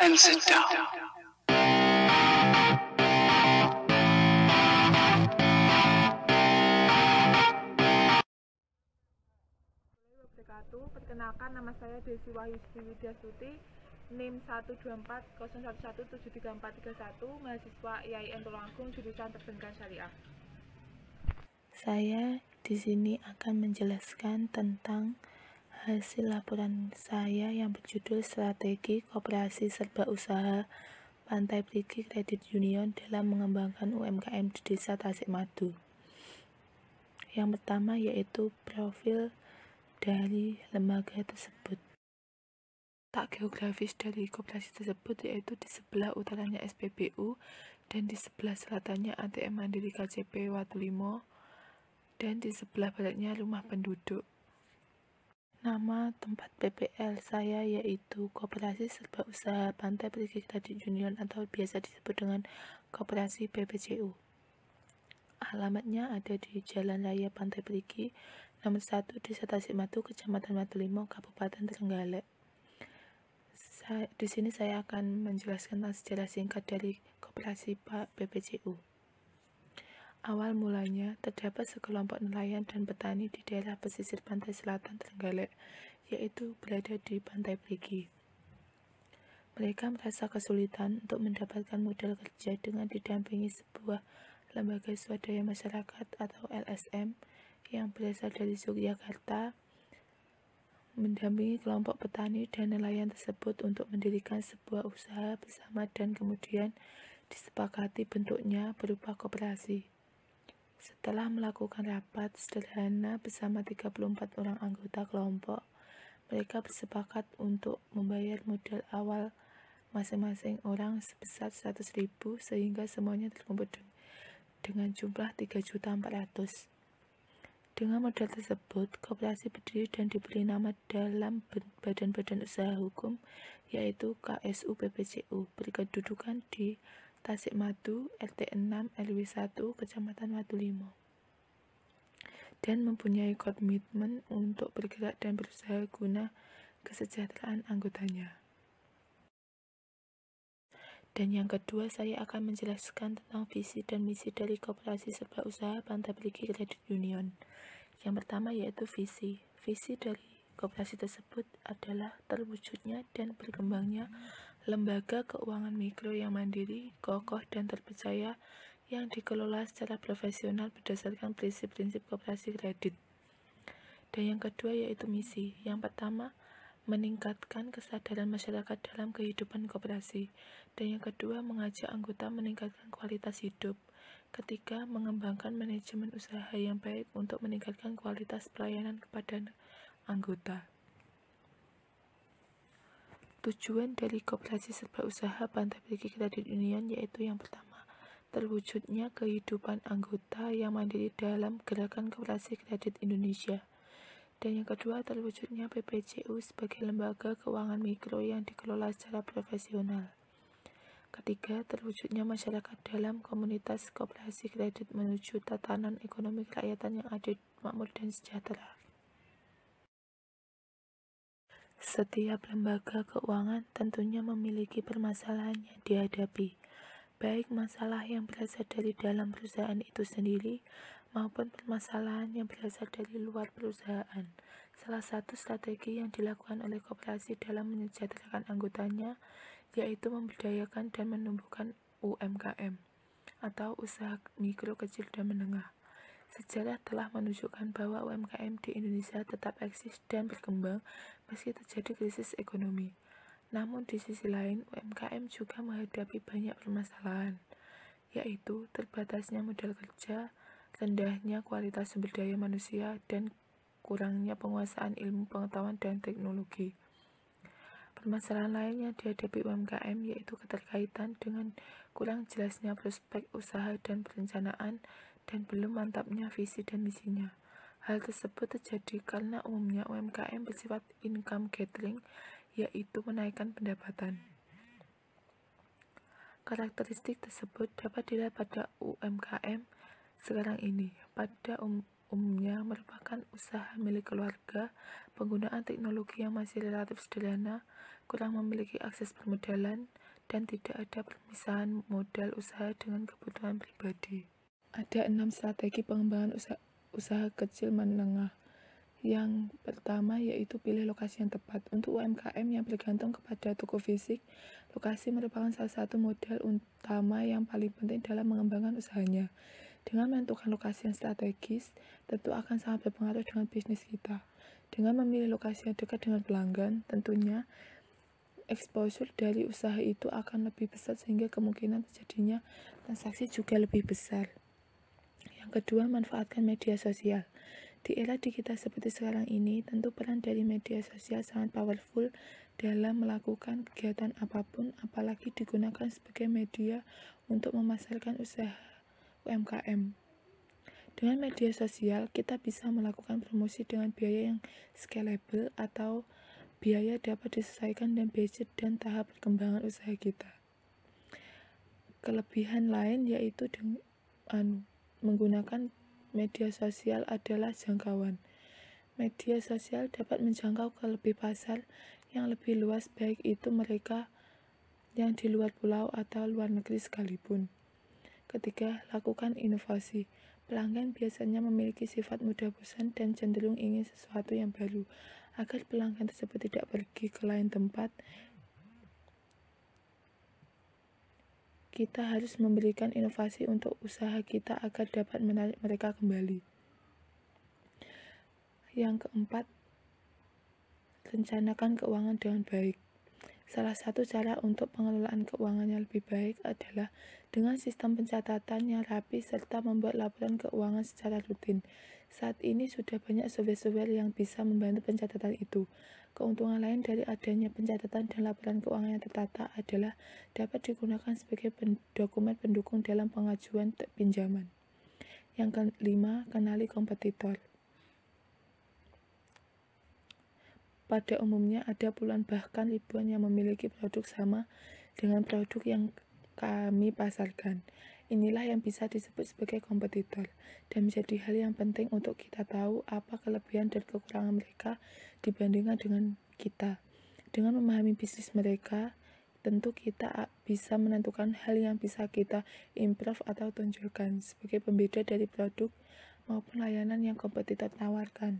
and sit down. Perkenalkan, nama saya Desi Wahyusri Widyasuti, NIM 12401173431, mahasiswa IAIN Tulungagung, jurusan Perbankan Syariah. Saya di sini akan menjelaskan tentang hasil laporan saya yang berjudul Strategi Koperasi Serba Usaha Pantai Perigi Credit Union dalam mengembangkan UMKM di Desa Tasikmadu. Yang pertama yaitu profil dari lembaga tersebut. Tak geografis dari koperasi tersebut yaitu di sebelah utaranya SPBU dan di sebelah selatannya ATM Mandiri KCP Watulimo dan di sebelah baratnya rumah penduduk. Nama tempat PPL saya yaitu Koperasi Serba Usaha Pantai Perigi Credit Union atau biasa disebut dengan Koperasi PPCU. Alamatnya ada di Jalan Raya Pantai Perigi, nomor 1, Desa Tasikmadu, Kecamatan Watulimo, Kabupaten Trenggalek. Di sini saya akan menjelaskan tentang sejarah singkat dari Koperasi PPCU. Awal mulanya, terdapat sekelompok nelayan dan petani di daerah pesisir pantai selatan Trenggalek, yaitu berada di Pantai Perigi. Mereka merasa kesulitan untuk mendapatkan modal kerja dengan didampingi sebuah lembaga swadaya masyarakat atau LSM yang berasal dari Yogyakarta, mendampingi kelompok petani dan nelayan tersebut untuk mendirikan sebuah usaha bersama dan kemudian disepakati bentuknya berupa koperasi. Setelah melakukan rapat sederhana bersama 34 orang anggota kelompok, mereka bersepakat untuk membayar modal awal masing-masing orang sebesar 100.000 sehingga semuanya terkumpul dengan jumlah 3.400.000. Dengan modal tersebut, koperasi berdiri dan diberi nama dalam badan-badan usaha hukum yaitu KSU PPCU, berkedudukan di Tasikmadu, RT 6 RW 1, Kecamatan Watulimo, dan mempunyai komitmen untuk bergerak dan berusaha guna kesejahteraan anggotanya. Dan yang kedua, saya akan menjelaskan tentang visi dan misi dari Koperasi Serba Usaha Pantai Perigi Credit Union. Yang pertama yaitu visi. Visi dari koperasi tersebut adalah terwujudnya dan berkembangnya lembaga keuangan mikro yang mandiri, kokoh, dan terpercaya yang dikelola secara profesional berdasarkan prinsip-prinsip koperasi kredit. Dan yang kedua yaitu misi. Yang pertama, meningkatkan kesadaran masyarakat dalam kehidupan koperasi. Dan yang kedua, mengajak anggota meningkatkan kualitas hidup. Ketiga, mengembangkan manajemen usaha yang baik untuk meningkatkan kualitas pelayanan kepada anggota. Tujuan dari Koperasi Serba Usaha Pantai Perigi Credit Union yaitu yang pertama, terwujudnya kehidupan anggota yang mandiri dalam gerakan koperasi kredit Indonesia. Dan yang kedua, terwujudnya PPCU sebagai lembaga keuangan mikro yang dikelola secara profesional. Ketiga, terwujudnya masyarakat dalam komunitas koperasi kredit menuju tatanan ekonomi kerakyatan yang adil, makmur, dan sejahtera. Setiap lembaga keuangan tentunya memiliki permasalahan yang dihadapi, baik masalah yang berasal dari dalam perusahaan itu sendiri maupun permasalahan yang berasal dari luar perusahaan. Salah satu strategi yang dilakukan oleh koperasi dalam menyejahterakan anggotanya yaitu memberdayakan dan menumbuhkan UMKM atau usaha mikro, kecil, dan menengah. Sejarah telah menunjukkan bahwa UMKM di Indonesia tetap eksis dan berkembang meski terjadi krisis ekonomi. Namun di sisi lain, UMKM juga menghadapi banyak permasalahan, yaitu terbatasnya modal kerja, rendahnya kualitas sumber daya manusia, dan kurangnya penguasaan ilmu pengetahuan dan teknologi. Permasalahan lain yang dihadapi UMKM yaitu keterkaitan dengan kurang jelasnya prospek usaha dan perencanaan dan belum mantapnya visi dan misinya. Hal tersebut terjadi karena umumnya UMKM bersifat income gathering, yaitu menaikkan pendapatan. Karakteristik tersebut dapat dilihat pada UMKM sekarang ini. Pada umumnya merupakan usaha milik keluarga, penggunaan teknologi yang masih relatif sederhana, kurang memiliki akses permodalan, dan tidak ada pemisahan modal usaha dengan kebutuhan pribadi. Ada 6 strategi pengembangan usaha kecil menengah. Yang pertama yaitu pilih lokasi yang tepat. Untuk UMKM yang bergantung kepada toko fisik, lokasi merupakan salah satu modal utama yang paling penting dalam mengembangkan usahanya. Dengan menentukan lokasi yang strategis, tentu akan sangat berpengaruh dengan bisnis kita. Dengan memilih lokasi yang dekat dengan pelanggan, tentunya exposure dari usaha itu akan lebih besar sehingga kemungkinan terjadinya transaksi juga lebih besar. Yang kedua, manfaatkan media sosial. Di era digital seperti sekarang ini, tentu peran dari media sosial sangat powerful dalam melakukan kegiatan apapun, apalagi digunakan sebagai media untuk memasarkan usaha UMKM. Dengan media sosial, kita bisa melakukan promosi dengan biaya yang scalable atau biaya dapat disesuaikan dengan budget dan tahap perkembangan usaha kita. Kelebihan lain yaitu menggunakan media sosial adalah jangkauan. Media sosial dapat menjangkau ke lebih pasar yang lebih luas, baik itu mereka yang di luar pulau atau luar negeri sekalipun. Ketiga, lakukan inovasi. Pelanggan biasanya memiliki sifat mudah bosan dan cenderung ingin sesuatu yang baru. Agar pelanggan tersebut tidak pergi ke lain tempat, kita harus memberikan inovasi untuk usaha kita agar dapat menarik mereka kembali. Yang keempat, rencanakan keuangan dengan baik. Salah satu cara untuk pengelolaan keuangan yang lebih baik adalah dengan sistem pencatatan yang rapi serta membuat laporan keuangan secara rutin. Saat ini sudah banyak software yang bisa membantu pencatatan itu. Keuntungan lain dari adanya pencatatan dan laporan keuangan yang tertata adalah dapat digunakan sebagai dokumen pendukung dalam pengajuan pinjaman. Yang kelima, kenali kompetitor. Pada umumnya ada puluhan bahkan ribuan yang memiliki produk sama dengan produk yang kami pasarkan. Inilah yang bisa disebut sebagai kompetitor dan menjadi hal yang penting untuk kita tahu apa kelebihan dan kekurangan mereka dibandingkan dengan kita. Dengan memahami bisnis mereka, tentu kita bisa menentukan hal yang bisa kita improve atau tonjolkan sebagai pembeda dari produk maupun layanan yang kompetitor tawarkan.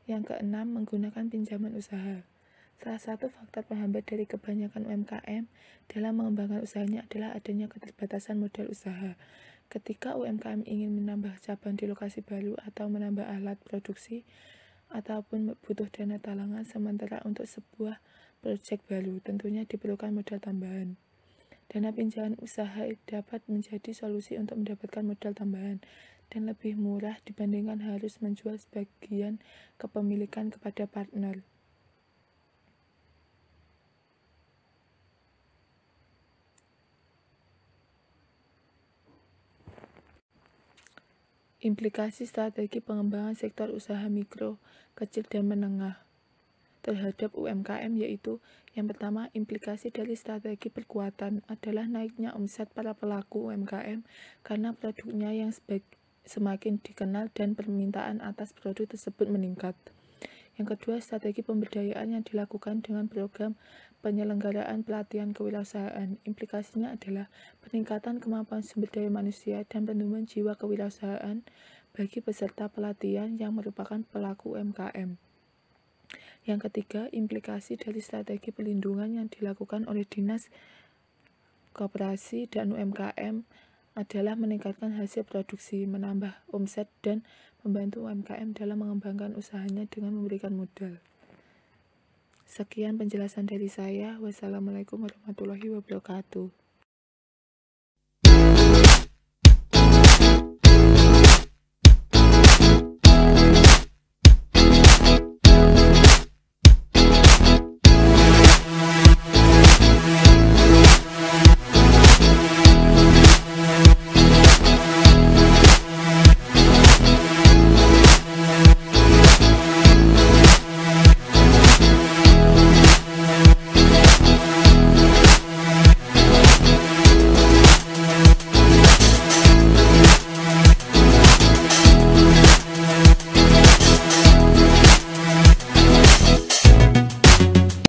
Yang keenam, menggunakan pinjaman usaha. Salah satu faktor penghambat dari kebanyakan UMKM dalam mengembangkan usahanya adalah adanya keterbatasan modal usaha. Ketika UMKM ingin menambah cabang di lokasi baru atau menambah alat produksi, ataupun butuh dana talangan sementara untuk sebuah proyek baru, tentunya diperlukan modal tambahan. Dana pinjaman usaha dapat menjadi solusi untuk mendapatkan modal tambahan dan lebih murah dibandingkan harus menjual sebagian kepemilikan kepada partner. Implikasi strategi pengembangan sektor usaha mikro, kecil, dan menengah terhadap UMKM yaitu yang pertama, implikasi dari strategi perkuatan adalah naiknya omset para pelaku UMKM karena produknya yang semakin dikenal dan permintaan atas produk tersebut meningkat. Yang kedua, strategi pemberdayaan yang dilakukan dengan program penyelenggaraan pelatihan kewirausahaan. Implikasinya adalah peningkatan kemampuan sumber daya manusia dan penumbuhan jiwa kewirausahaan bagi peserta pelatihan yang merupakan pelaku UMKM. Yang ketiga, implikasi dari strategi pelindungan yang dilakukan oleh Dinas Koperasi dan UMKM adalah meningkatkan hasil produksi, menambah omset, dan membantu UMKM dalam mengembangkan usahanya dengan memberikan modal. Sekian penjelasan dari saya. Wassalamualaikum warahmatullahi wabarakatuh.